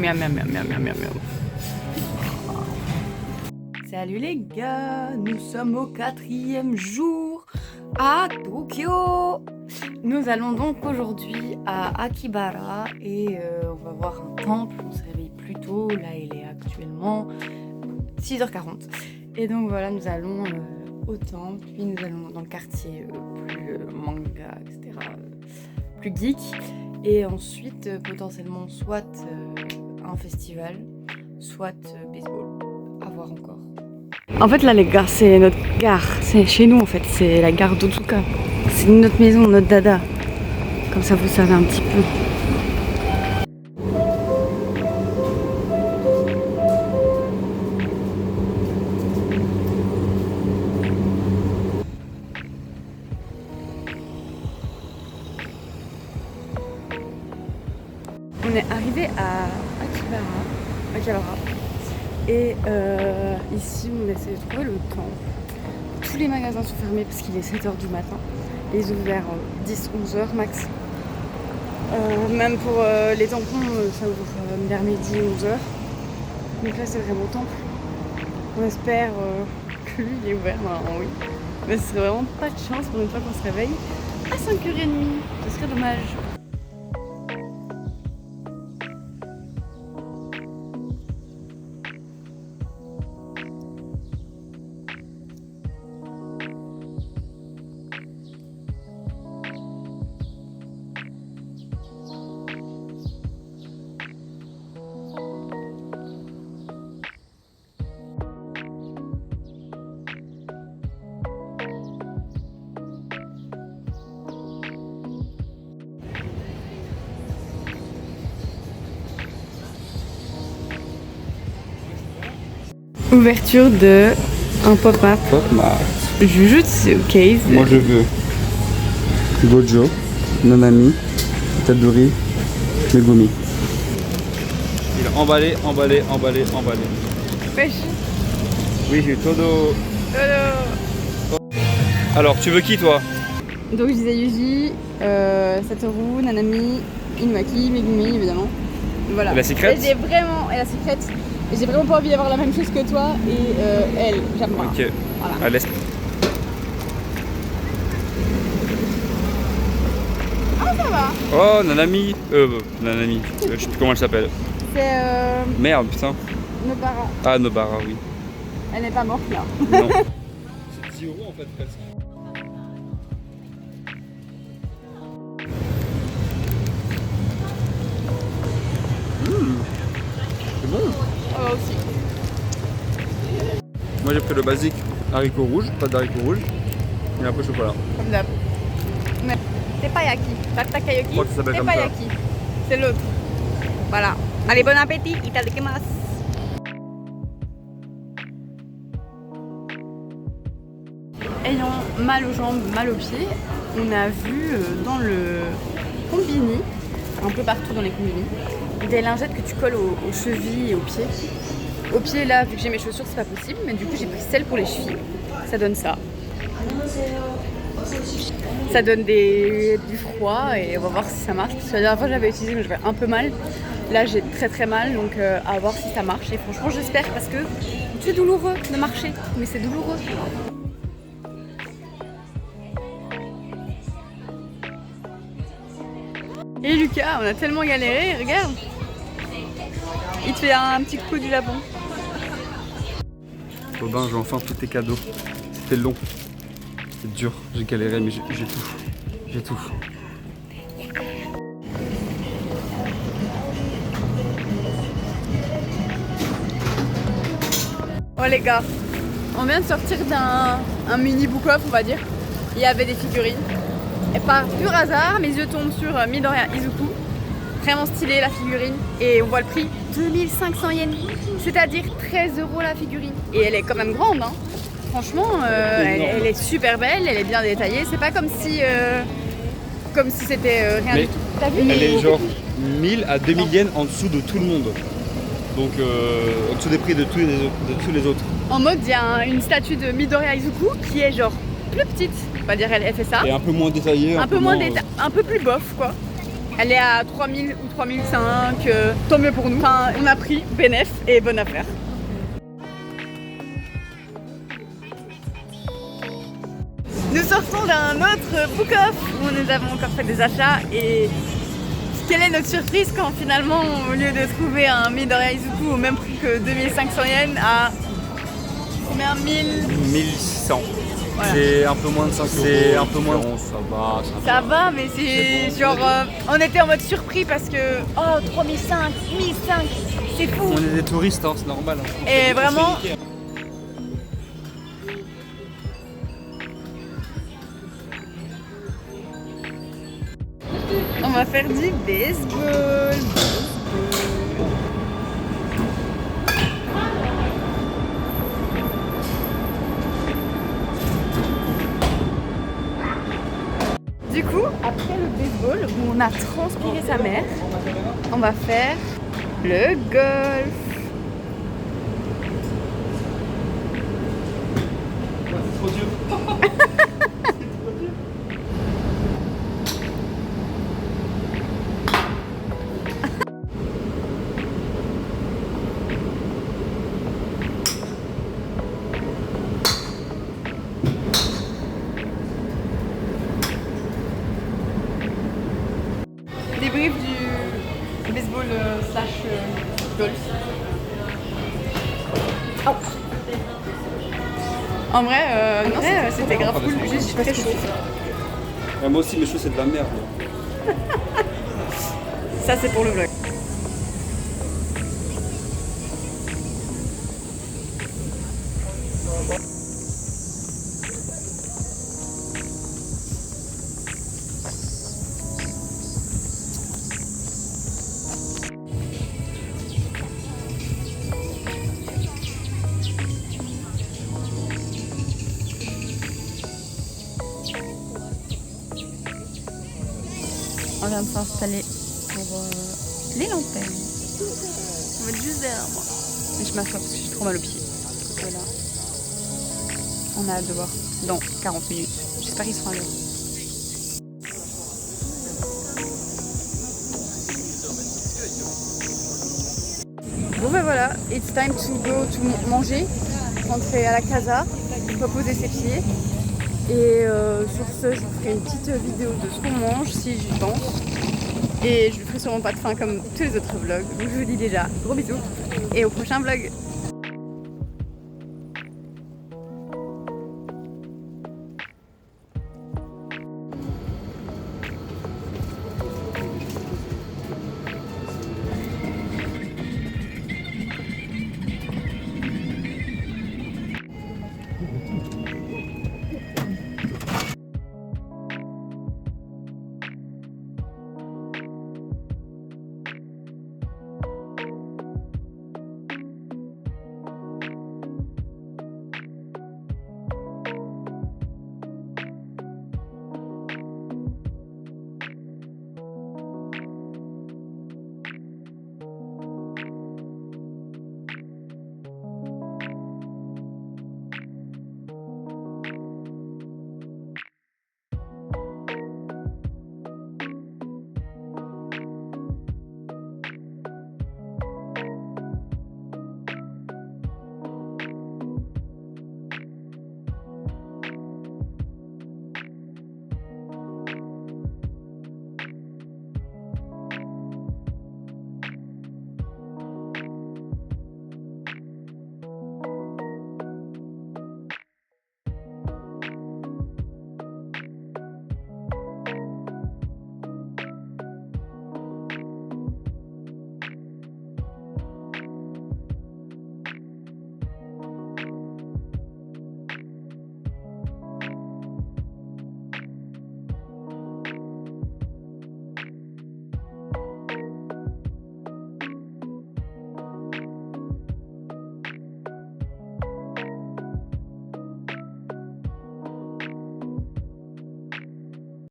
Miam miam miam miam miam miam miam. Salut les gars, nous sommes au 4e jour à Tokyo. Nous allons donc aujourd'hui à Akibara et on va voir un temple. On se réveille plus tôt, là il est actuellement 6h40. Et donc voilà, nous allons au temple, puis nous allons dans le quartier plus manga, etc., plus geek. Et ensuite potentiellement soit un festival, soit baseball, à voir encore. En fait là les gars, c'est notre gare, c'est chez nous en fait, c'est la gare d'Otsuka. C'est notre maison, notre dada. Comme ça vous savez un petit peu. On est arrivé à Akibara. Et ici on essaie de trouver le temple. Tous les magasins sont fermés parce qu'il est 7h du matin. Et ils ouvrent vers 10-11h max. Même pour les tampons, ça ouvre vers midi 11h. Donc là c'est vraiment temple. On espère que lui il est ouvert, normalement oui. Mais ce serait vraiment pas de chance pour une fois qu'on se réveille à 5h30. Ce serait dommage. Ouverture de un pop-up. Jujutsu Case. Moi je veux Gojo, Nanami, Itadori, Megumi. Il a emballé. Pêche. Oui, j'ai Todo. Alors, tu veux qui toi? Donc je disais Yuji, Satoru, Nanami, Inumaki, Megumi évidemment. Voilà. Et la secrète? Et la secrète. Et j'ai vraiment pas envie d'avoir la même chose que toi et elle, j'aime pas. Ok. Voilà. Allez. Ah ça va. Oh, Nanami. Nanami. Je sais plus comment elle s'appelle. C'est Merde, putain. Nobara. Ah, Nobara, oui. Elle n'est pas morte là. Non. C'est 10 € en fait, presque. C'est bon. Oh aussi. Moi j'ai pris le basique haricots rouges, pas d'haricots rouges, et un peu chocolat. Comme d'hab. Mais Teppanyaki. Takayaki. Je crois que ça s'appelle comme ça. Teppanyaki. C'est l'autre. Voilà. Allez, bon appétit. Itadakimasu. Ayant mal aux jambes, mal aux pieds, on a vu dans le combini, un peu partout dans les combini, des lingettes que tu colles aux chevilles et aux pieds. Aux pieds là, vu que j'ai mes chaussures, c'est pas possible, mais du coup j'ai pris celle pour les chevilles. Ça donne ça. Ça donne du froid et on va voir si ça marche. Parce que la dernière fois j'avais utilisé mais j'avais un peu mal. Là j'ai très mal, donc à voir si ça marche. Et franchement j'espère parce que c'est douloureux de marcher, mais c'est douloureux. Et Lucas, on a tellement galéré, regarde. Il te fait un petit coup du Japon. Robin, j'ai enfin tous tes cadeaux. C'était long. C'est dur, j'ai galéré, mais j'ai tout. J'ai tout. Oh les gars, on vient de sortir d'un mini book-off, on va dire. Il y avait des figurines. Et par pur hasard, mes yeux tombent sur Midoriya Izuku. Vraiment stylé la figurine. Et on voit le prix, 2500 yens. C'est-à-dire 13 € la figurine. Et elle est quand même grande, hein. Franchement, elle est super belle, elle est bien détaillée. C'est pas comme si c'était rien du tout. T'as vu? Elle est genre 1000 à 2000 yens en dessous de tout le monde. Donc en dessous des prix de tous les autres. En mode, il y a une statue de Midoriya Izuku qui est genre plus petite. On va dire, elle fait ça. Et un peu moins détaillée. Un peu plus bof, quoi. Elle est à 3000 ou 3005, tant mieux pour nous. Enfin, on a pris bénéf et bonne affaire. Nous sortons d'un autre book-off où nous avons encore fait des achats et quelle est notre surprise quand finalement au lieu de trouver un Midoriya Izuku au même prix que 2500 yens à combien 1100. Voilà. C'est un peu moins de 5 euros. C'est un peu moins de... Ça va, mais c'est genre on était en mode surpris parce que oh 3005, 1005, c'est fou. On est des touristes, hein, c'est normal. Hein. Et vraiment. On va faire du baseball. Du coup, après le baseball, où on a transpiré sa mère, on va faire le golf. C'est trop dur. Débrief du baseball slash golf. Oh. En vrai, c'était grave cool, juste je suis très chaud. Moi aussi, mes cheveux, c'est de la merde. Ça, c'est pour le vlog. On vient de s'installer pour les lanternes. On va être juste derrière moi. Mais je m'assois parce que j'ai trop mal aux pieds. Donc là, on a hâte de voir dans 40 minutes. J'espère qu'ils seront à l'heure. Bon ben voilà, it's time to go to manger. Rentrer à la casa, reposer ses pieds. Et sur ce, je vous ferai une petite vidéo de ce qu'on mange si j'y pense. Et je ne ferai sûrement pas de fin comme tous les autres vlogs. Donc je vous dis déjà gros bisous et au prochain vlog.